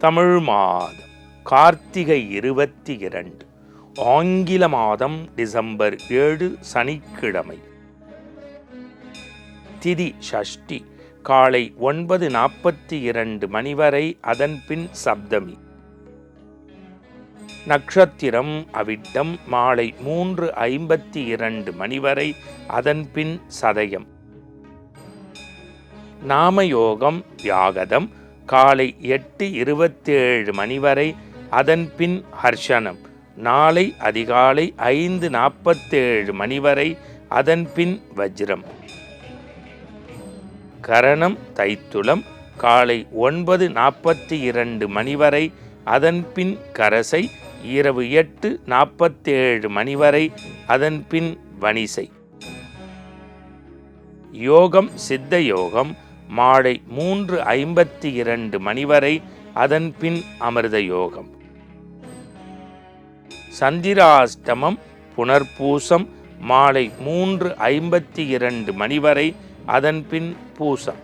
தமிழ் மாதம் கார்த்திகை 22, ஆங்கில மாதம் டிசம்பர் 7 சனிக்கிழமை. திதி ஷஷ்டி, காலை 9:42 மணி வரை, அதன்பின் சப்தமி. நட்சத்திரம் அவிட்டம், மாலை 3:52 மணி வரை, அதன்பின் சதயம். நாமயோகம் வியாகதம், காலை 8:27 மணி வரை, அதன்பின் ஹர்ஷனம். நாளை அதிகாலை 5:47 மணி வரை, அதன்பின் வஜ்ரம். கரணம் தைத்துளம், காலை 9:42 மணி வரை, அதன்பின் கரசை. இரவு 8:47 மணி வரை, அதன்பின் வணிசை. யோகம் சித்த யோகம், மாலை 3:52 மணி வரை, அதன்பின் அமிர்த யோகம். சந்திராஷ்டமம் புனர்பூசம், மாலை 3:52 மணி வரை, அதன்பின் பூசம்.